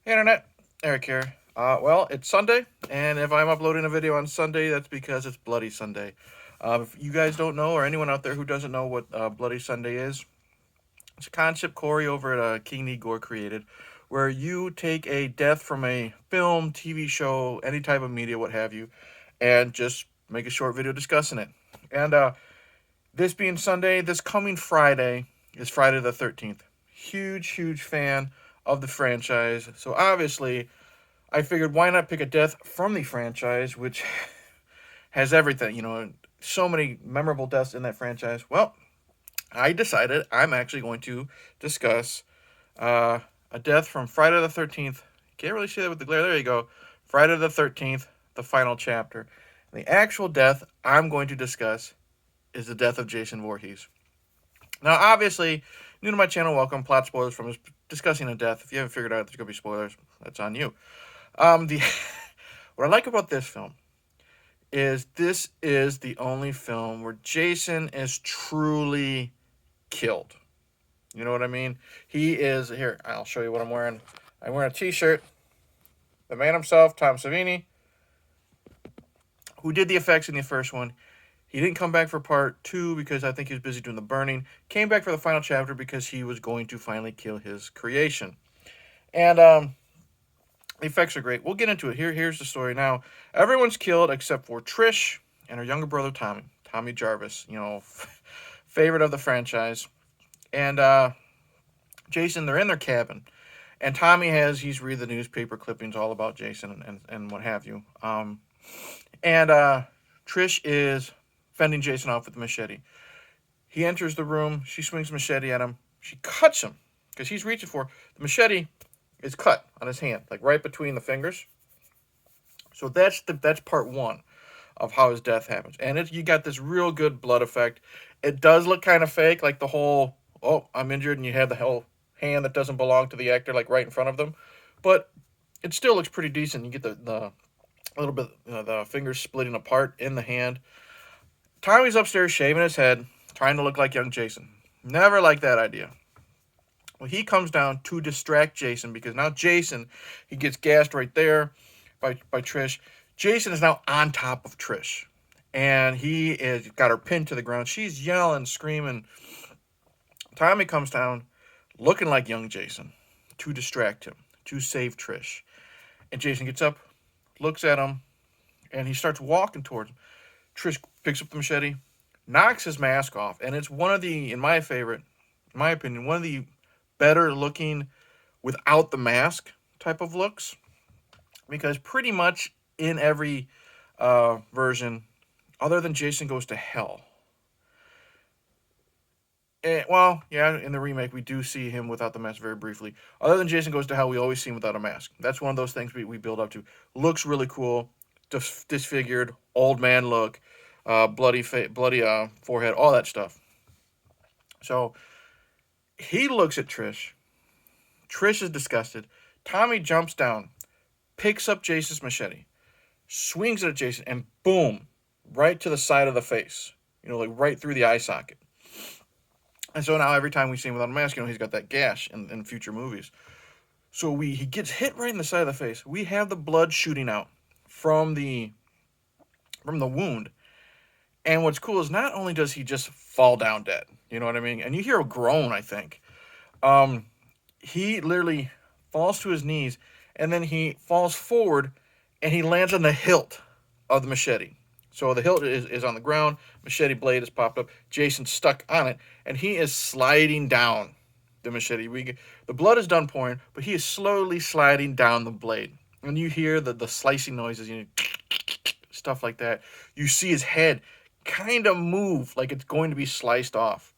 Hey, Internet, Eric here. Well, it's Sunday, and if I'm uploading a video on Sunday, that's because it's Bloody Sunday. If you guys don't know, or anyone out there who doesn't know what Bloody Sunday is, it's a concept Corey over at King Igor created, where you take a death from a film, TV show, any type of media, what have you, and just make a short video discussing it. And this being Sunday, this coming Friday is Friday the 13th. Huge fan of the franchise. So obviously, I figured why not pick a death from the franchise, which has everything, so many memorable deaths in that franchise. Well, I decided I'm actually going to discuss a death from Friday the 13th. Can't really see that with the glare. There you go. Friday the 13th, the final chapter. And the actual death I'm going to discuss is the death of Jason Voorhees. Now, obviously, new to my channel, welcome. Plot spoilers from discussing a death. If you haven't figured out there's going to be spoilers, that's on you. The What I like about this film is this is the only film where Jason is truly killed. You know what I mean? He is here. I'll show you what I'm wearing. I'm wearing a T-shirt. The man himself, Tom Savini, who did the effects in the first one. He didn't come back for part 2 because I think he was busy doing the burning. Came back for the final chapter because he was going to finally kill his creation. And the effects are great. We'll get into it. Here's the story now. Everyone's killed except for Trish and her younger brother Tommy Jarvis. Favorite of the franchise. And Jason, they're in their cabin, and he's read the newspaper clippings all about Jason and what have you. And Trish is fending Jason off with a machete. He enters the room. She swings a machete at him. She cuts him because he's reaching for the machete. Is cut on his hand, like right between the fingers. So that's part 1 of how his death happens, and you got this real good blood effect. It does look kind of fake, like the whole I'm injured, and you have the whole hand that doesn't belong to the actor like right in front of them, but it still looks pretty decent. You get the little bit the fingers splitting apart in the hand. Tommy's upstairs shaving his head, trying to look like young Jason. Never liked that idea. Well, he comes down to distract Jason because now Jason, he gets gassed right there by Trish. Jason is now on top of Trish, and he is got her pinned to the ground. She's yelling, screaming. Tommy comes down looking like young Jason to distract him, to save Trish. And Jason gets up, looks at him, and he starts walking towards him. Trish picks up the machete, knocks his mask off, and it's one of the, in my opinion, one of the better looking without the mask type of looks, because pretty much in every version, other than Jason Goes to Hell, well, yeah, in the remake we do see him without the mask very briefly. Other than Jason Goes to Hell, we always see him without a mask. That's one of those things we build up to. Looks really cool, disfigured, old man look, bloody forehead, all that stuff. So he looks at Trish. Trish is disgusted. Tommy jumps down, picks up Jason's machete, swings it at Jason, and boom, right to the side of the face. Like right through the eye socket. And so now every time we see him without a mask, he's got that gash in future movies. So he gets hit right in the side of the face. We have the blood shooting out from the wound. And what's cool is not only does he just fall down dead, you know what I mean? And you hear a groan, I think. He literally falls to his knees, and then he falls forward, and he lands on the hilt of the machete. So the hilt is on the ground, machete blade has popped up, Jason's stuck on it, and he is sliding down the machete. The blood is done pouring, but he is slowly sliding down the blade. And you hear the slicing noises, stuff like that. You see his head kind of move like it's going to be sliced off.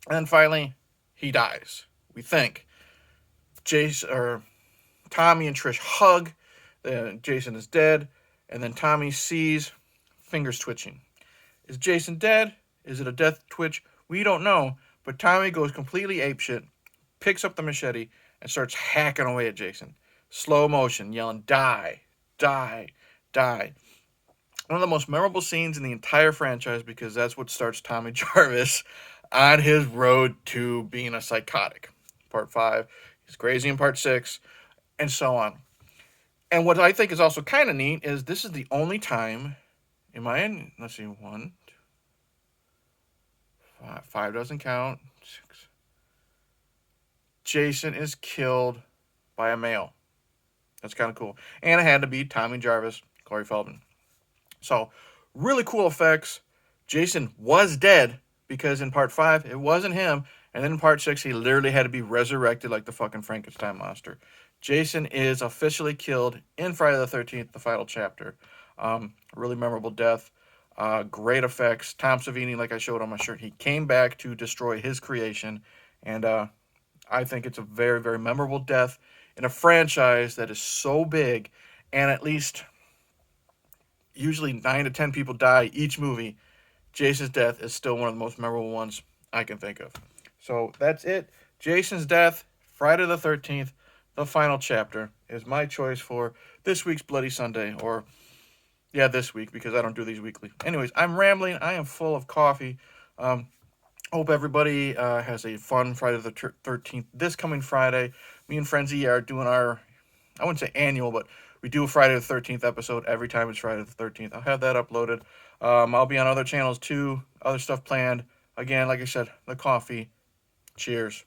And then finally, he dies. We think. Tommy and Trish hug. Jason is dead. And then Tommy sees fingers twitching. Is Jason dead? Is it a death twitch? We don't know. But Tommy goes completely apeshit, picks up the machete, and starts hacking away at Jason. Slow motion, yelling, "Die, die, die." One of the most memorable scenes in the entire franchise, because that's what starts Tommy Jarvis on his road to being a psychotic. Part 5, he's crazy in part 6. and so on. And what I think is also kind of neat is this is the only time in my, let's see, one, two, five doesn't count, six. Jason is killed by a male. That's kind of cool. And it had to be Tommy Jarvis, Corey Feldman. So, really cool effects. Jason was dead because in part 5, it wasn't him. And then in part 6, he literally had to be resurrected like the fucking Frankenstein monster. Jason is officially killed in Friday the 13th, the final chapter. Really memorable death. Great effects. Tom Savini, like I showed on my shirt, he came back to destroy his creation. And I think it's a very, very memorable death in a franchise that is so big, and at least usually 9 to 10 people die each movie. Jason's death is still one of the most memorable ones I can think of. So that's it. Jason's death, Friday the 13th, the final chapter, is my choice for this week's Bloody Sunday. Or, yeah, this week, because I don't do these weekly. Anyways, I'm rambling. I am full of coffee. Hope everybody has a fun Friday the 13th. This coming Friday, me and Frenzy are doing our, I wouldn't say annual, but we do a Friday the 13th episode every time it's Friday the 13th. I'll have that uploaded. I'll be on other channels too, other stuff planned. Again, like I said, the coffee. Cheers.